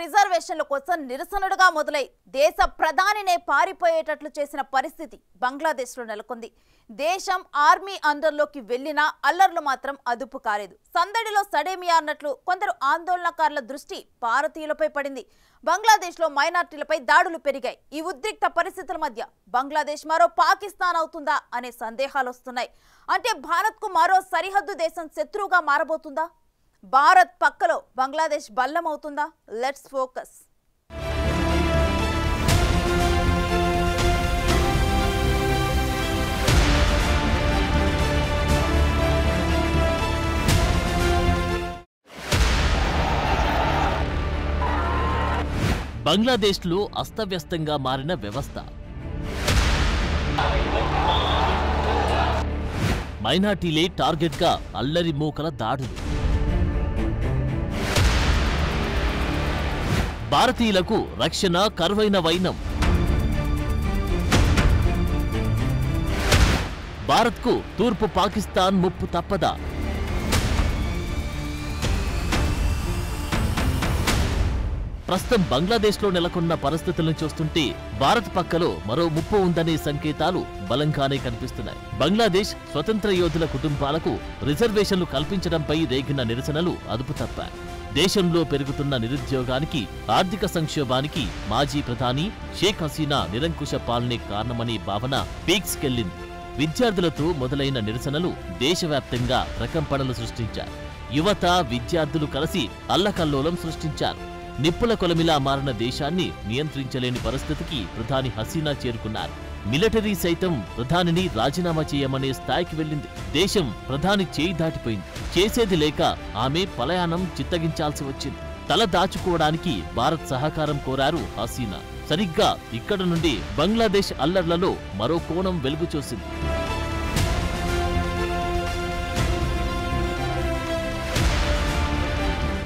రిజర్వేషన్ల కోసం నిరసనలుగా మొదలై దేశ ప్రధానినే పారిపోయేటట్లు చేసిన పరిస్థితి బంగ్లాదేశ్లో నెలకొంది. దేశం ఆర్మీ అండర్లోకి వెళ్లినా అల్లర్లు మాత్రం అదుపు కాలేదు. సందడిలో సడేమియా అన్నట్లు కొందరు ఆందోళనకారుల దృష్టి భారతీయులపై పడింది. బంగ్లాదేశ్లో మైనార్టీలపై దాడులు పెరిగాయి. ఈ ఉద్రిక్త పరిస్థితుల మధ్య బంగ్లాదేశ్ మరో పాకిస్తాన్ అవుతుందా అనే సందేహాలు వస్తున్నాయి. అంటే భారత్కు మరో సరిహద్దు దేశం శత్రువుగా మారబోతుందా? భారత్ పక్కలో బంగ్లాదేశ్ బల్లం అవుతుందా? Let's focus. బంగ్లాదేశ్లో అస్తవ్యస్తంగా మారిన వ్యవస్థ, మైనార్టీలే టార్గెట్గా అల్లరి మూకల దాడులు, భారతీయులకు రక్షణ కరువైన వైనం, భారత్కు తూర్పు పాకిస్తాన్ ముప్పు తప్పదా? ప్రస్తుతం బంగ్లాదేశ్లో నెలకొన్న పరిస్థితులను చూస్తుంటే భారత్ పక్కలో మరో ముప్పు ఉందనే సంకేతాలు బలంగానే కనిపిస్తున్నాయి. బంగ్లాదేశ్ స్వతంత్ర యోధుల కుటుంబాలకు రిజర్వేషన్లు కల్పించడంపై రేగిన నిరసనలు అదుపు తప్పాయి. దేశంలో పెరుగుతున్న నిరుద్యోగానికి, ఆర్థిక సంక్షోభానికి మాజీ ప్రధాని షేక్ హసీనా నిరంకుశ పాలనే కారణమనే భావన పీక్స్కెళ్లింది. విద్యార్థులతో మొదలైన నిరసనలు దేశవ్యాప్తంగా ప్రకంపనలు సృష్టించారు. యువత, విద్యార్థులు కలిసి అల్లకల్లోలం సృష్టించారు. నిప్పుల కొలమిలా మారిన దేశాన్ని నియంత్రించలేని పరిస్థితికి ప్రధాని హసీనా చేరుకున్నారు. మిలిటరీ సైతం ప్రధానిని రాజీనామా చేయమనే స్థాయికి వెళ్లింది. దేశం ప్రధాని చేయి దాటిపోయింది. చేసేది లేక ఆమె పలాయనం చిత్తగించాల్సి వచ్చింది. తల దాచుకోవడానికి భారత్ సహకారం కోరారు హసీనా. సరిగ్గా ఇక్కడ నుండి బంగ్లాదేశ్ అల్లర్లలో మరో కోణం వెలుగు చూసింది.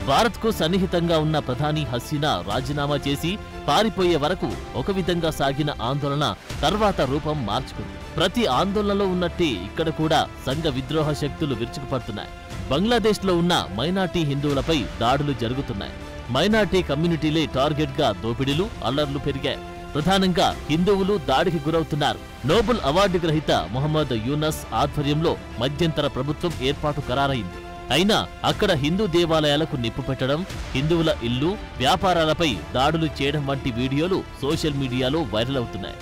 భారత్కు సన్నిహితంగా ఉన్న ప్రధాని హసీనా రాజీనామా చేసి పారిపోయే వరకు ఒక విధంగా సాగిన ఆందోళన తర్వాత రూపం మార్చుకుంది. ప్రతి ఆందోళనలో ఉన్నట్టే ఇక్కడ కూడా సంఘ విద్రోహ శక్తులు విరుచుకుపడుతున్నాయి. బంగ్లాదేశ్లో ఉన్న మైనార్టీ హిందువులపై దాడులు జరుగుతున్నాయి. మైనార్టీ కమ్యూనిటీలే టార్గెట్గా దోపిడీలు, అల్లర్లు పెరిగాయి. ప్రధానంగా హిందువులు దాడికి గురవుతున్నారు. నోబెల్ అవార్డు గ్రహీత మొహమ్మద్ యూనస్ ఆధ్వర్యంలో మధ్యంతర ప్రభుత్వం ఏర్పాటు ఖరారైంది. అయినా అక్కడ హిందూ దేవాలయాలకు నిప్పు పెట్టడం, హిందువుల ఇల్లు, వ్యాపారాలపై దాడులు చేయడం వంటి వీడియోలు సోషల్ మీడియాలో వైరల్ అవుతున్నాయి.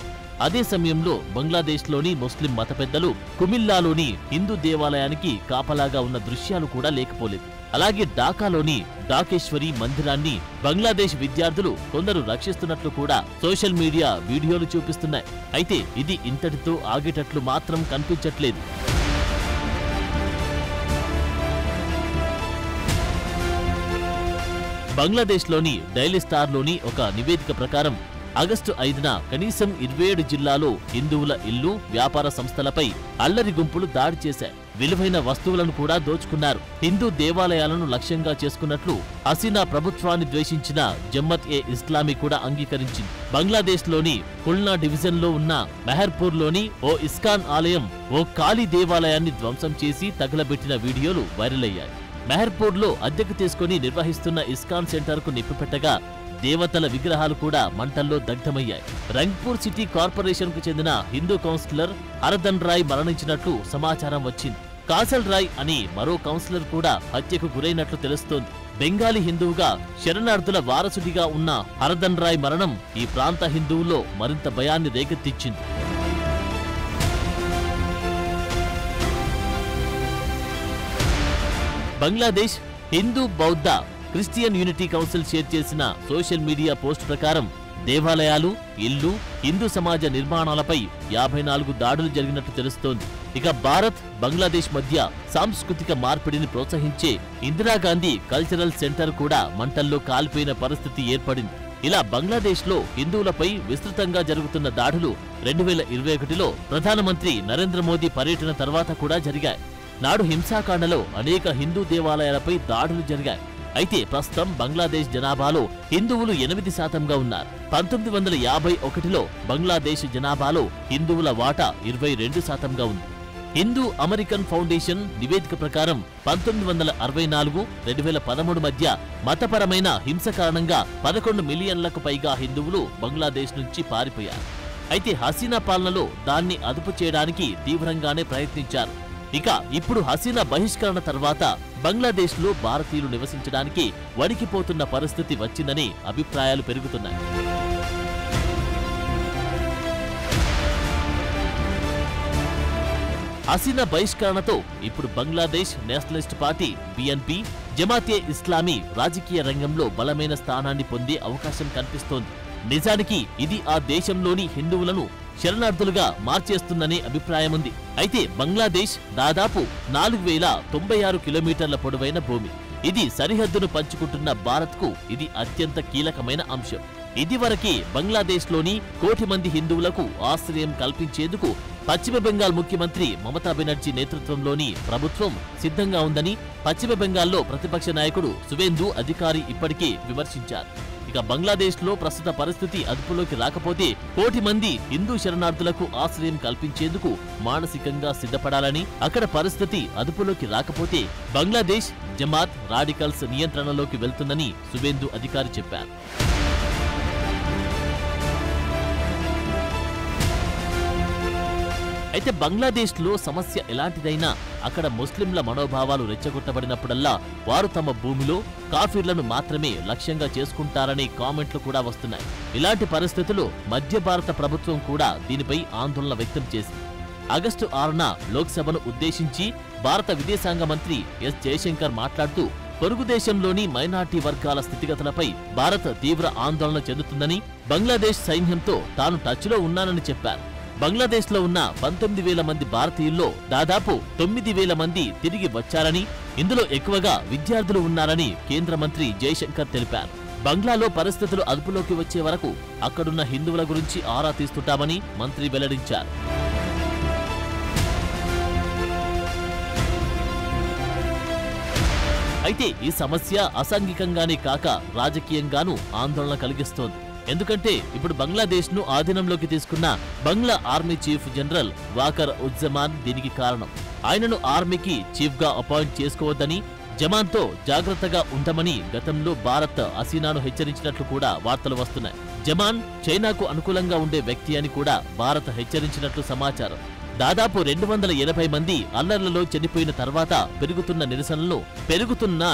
అదే సమయంలో బంగ్లాదేశ్లోని ముస్లిం మత పెద్దలు కుమిల్లాలోని హిందూ దేవాలయానికి కాపలాగా ఉన్న దృశ్యాలు కూడా లేకపోలేదు. అలాగే ఢాకాలోని ఢాకేశ్వరి మందిరాన్ని బంగ్లాదేశ్ విద్యార్థులు కొందరు రక్షిస్తున్నట్లు కూడా సోషల్ మీడియా వీడియోలు చూపిస్తున్నాయి. అయితే ఇది ఇంతటితో ఆగేటట్లు మాత్రం కనిపించట్లేదు. బంగ్లాదేశ్లోని డైలీ స్టార్లోని ఒక నివేదిక ప్రకారం ఆగస్టు 5న కనీసం 27 జిల్లాలో హిందువుల ఇల్లు, వ్యాపార సంస్థలపై అల్లరి గుంపులు దాడి చేశాయి. విలువైన వస్తువులను కూడా దోచుకున్నారు. హిందూ దేవాలయాలను లక్ష్యంగా చేసుకున్నట్లు హసీనా ప్రభుత్వాన్ని ద్వేషించిన జమ్మత్-ఏ-ఇస్లామీ కూడా అంగీకరించింది. బంగ్లాదేశ్లోని కుల్నా డివిజన్లో ఉన్న మెహర్పూర్లోని ఓ ఇస్కాన్ ఆలయం, ఓ కాళీ దేవాలయాన్ని ధ్వంసం చేసి తగలబెట్టిన వీడియోలు వైరల్ అయ్యాయి. మెహర్పూర్లో అద్దెకు తీసుకుని నిర్వహిస్తున్న ఇస్కాన్ సెంటర్కు నిప్పిపెట్టగా దేవతల విగ్రహాలు కూడా మంటల్లో దగ్ధమయ్యాయి. రంగ్పూర్ సిటీ కార్పొరేషన్కు చెందిన హిందూ కౌన్సిలర్ హరదన్ రాయ్ మరణించినట్లు సమాచారం వచ్చింది. కాసల్ రాయ్ అని మరో కౌన్సిలర్ కూడా హత్యకు గురైనట్లు తెలుస్తోంది. బెంగాలీ హిందువుగా శరణార్థుల వారసుడిగా ఉన్న హరదన్ రాయ్ మరణం ఈ ప్రాంత హిందువుల్లో మరింత భయాన్ని రేకెత్తించింది. బంగ్లాదేశ్ హిందూ, బౌద్ధ, క్రిస్టియన్ యూనిటీ కౌన్సిల్ షేర్ చేసిన సోషల్ మీడియా పోస్ట్ ప్రకారం దేవాలయాలు, ఇల్లు, హిందూ సమాజ నిర్మాణాలపై 54 దాడులు జరిగినట్టు తెలుస్తోంది. ఇక భారత్, బంగ్లాదేశ్ మధ్య సాంస్కృతిక మార్పిడిని ప్రోత్సహించే ఇందిరాగాంధీ కల్చరల్ సెంటర్ కూడా మంటల్లో కాలిపోయిన పరిస్థితి ఏర్పడింది. ఇలా బంగ్లాదేశ్లో హిందువులపై విస్తృతంగా జరుగుతున్న దాడులు 2021లో ప్రధానమంత్రి నరేంద్ర మోదీ పర్యటన తర్వాత కూడా జరిగాయి. నాడు హింసాకాండలో అనేక హిందూ దేవాలయాలపై దాడులు జరిగాయి. అయితే ప్రస్తుతం బంగ్లాదేశ్ జనాభాలో హిందువులు 8%గా ఉన్నారు. 1951లో బంగ్లాదేశ్ జనాభాలో హిందువుల వాటా 22%గా ఉంది. హిందూ అమెరికన్ ఫౌండేషన్ నివేదిక ప్రకారం 1964-2013 మధ్య మతపరమైన హింస కారణంగా 11 మిలియన్లకు పైగా హిందువులు బంగ్లాదేశ్ నుంచి పారిపోయారు. అయితే హసీనా పాలనలో దాన్ని అదుపు చేయడానికి తీవ్రంగానే ప్రయత్నించారు. ఇక ఇప్పుడు హసీనా బహిష్కరణ తర్వాత బంగ్లాదేశ్లో భారతీయులు నివసించడానికి వణికిపోతున్న పరిస్థితి వచ్చిందని అభిప్రాయాలు పెరుగుతున్నాయి. హసీనా బహిష్కరణతో ఇప్పుడు Bangladesh nationalist party BNP, Jamaat Islami రాజకీయ రంగంలో బలమైన స్థానాన్ని పొందే అవకాశం కనిపిస్తోంది. నిజానికి ఇది ఆ దేశంలోని హిందువులను శరణార్థులుగా మార్చేస్తుందనే అభిప్రాయముంది. అయితే బంగ్లాదేశ్ దాదాపు 4096 కిలోమీటర్ల పొడవైన భూమి. ఇది సరిహద్దును పంచుకుంటున్న భారత్కు ఇది అత్యంత కీలకమైన అంశం. ఇదివరకే బంగ్లాదేశ్లోని 1 కోటి మంది హిందువులకు ఆశ్రయం కల్పించేందుకు పశ్చిమ బెంగాల్ ముఖ్యమంత్రి మమతా బెనర్జీ నేతృత్వంలోని ప్రభుత్వం సిద్ధంగా ఉందని పశ్చిమ బెంగాల్లో ప్రతిపక్ష నాయకుడు సువేందు అధికారి ఇప్పటికే విమర్శించారు. ఇక బంగ్లాదేశ్లో ప్రస్తుత పరిస్థితి అదుపులోకి రాకపోతే 1 కోటి మంది హిందూ శరణార్థులకు ఆశ్రయం కల్పించేందుకు మానసికంగా సిద్ధపడాలని, అక్కడ పరిస్థితి అదుపులోకి రాకపోతే బంగ్లాదేశ్ జమాత్ రాడికల్స్ నియంత్రణలోకి వెళ్తుందని సువేందు అధికారి చెప్పారు. అయితే బంగ్లాదేశ్లో సమస్య ఎలాంటిదైనా అక్కడ ముస్లింల మనోభావాలు రెచ్చగొట్టబడినప్పుడల్లా వారు తమ భూమిలో కాఫీర్లను మాత్రమే లక్ష్యంగా చేసుకుంటారనే కామెంట్లు కూడా వస్తున్నాయి. ఇలాంటి పరిస్థితుల్లో మధ్య భారత ప్రభుత్వం కూడా దీనిపై ఆందోళన వ్యక్తం చేసింది. ఆగస్టు 6న లోక్సభను ఉద్దేశించి భారత విదేశాంగ మంత్రి ఎస్ జయశంకర్ మాట్లాడుతూ పొరుగు దేశంలోని మైనార్టీ వర్గాల స్థితిగతులపై భారత్ తీవ్ర ఆందోళన చెందుతుందని, బంగ్లాదేశ్ సైన్యంతో తాను టచ్లో ఉన్నానని చెప్పారు. బంగ్లాదేశ్లో ఉన్న 19,000 మంది భారతీయుల్లో దాదాపు 9,000 మంది తిరిగి వచ్చారని, ఇందులో ఎక్కువగా విద్యార్థులు ఉన్నారని కేంద్ర మంత్రి జయశంకర్ తెలిపారు. బంగ్లాలో పరిస్థితులు అదుపులోకి వచ్చే వరకు అక్కడున్న హిందువుల గురించి ఆరా తీస్తుంటామని మంత్రి వెల్లడించారు. అయితే ఈ సమస్య అసాంఘికంగానే కాక రాజకీయంగానూ ఆందోళన కలిగిస్తోంది. ఎందుకంటే ఇప్పుడు బంగ్లాదేశ్ను ఆధీనంలోకి తీసుకున్న బంగ్లా army chief general walker Uzzaman దీనికి కారణం. ఆయనను ఆర్మీకి చీఫ్గా అపాయింట్ చేసుకోవద్దని, జమాన్తో జాగ్రత్తగా ఉండమని గతంలో భారత్ హసీనాను హెచ్చరించినట్లు కూడా వార్తలు వస్తున్నాయి. జమాన్ చైనాకు అనుకూలంగా ఉండే వ్యక్తి అని కూడా భారత్ హెచ్చరించినట్లు సమాచారం. దాదాపు 280 మంది అల్లర్లలో చనిపోయిన తర్వాత పెరుగుతున్న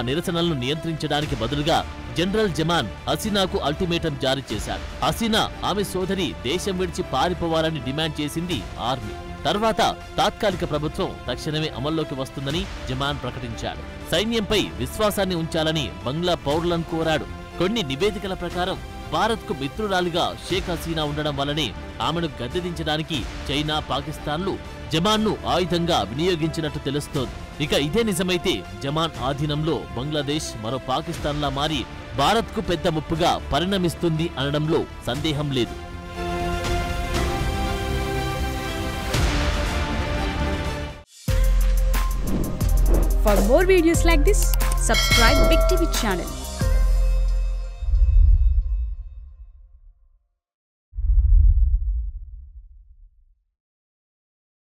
నిరసనలను నియంత్రించడానికి బదులుగా జనరల్ జమాన్ హసీనాకు అల్టిమేటం జారీ చేశాడు. హసీనా ఆమె సోదరి దేశం విడిచి పారిపోవాలని డిమాండ్ చేసింది ఆర్మీ. తర్వాత తాత్కాలిక ప్రభుత్వం తక్షణమే అమల్లోకి వస్తుందని జమాన్ ప్రకటించాడు. సైన్యంపై విశ్వాసాన్ని ఉంచాలని బంగ్లా పౌరులను కోరాడు. కొన్ని నివేదికల ప్రకారం భారత్కు మిత్రురాలిగా షేక్ హసీనా ఉండడం వల్లనే ఆమెను గద్దెదించడానికి చైనా, పాకిస్తాన్లు జమాన్ను ఆయుధంగా వినియోగించినట్టు తెలుస్తోంది. ఇక ఇదే నిజమైతే జమాన్ ఆధీనంలో బంగ్లాదేశ్ మరో పాకిస్తాన్లా మారి భారత్కు పెద్ద ముప్పుగా పరిణమిస్తుంది అనడంలో సందేహం లేదు. For more videos like this, subscribe Big TV channel.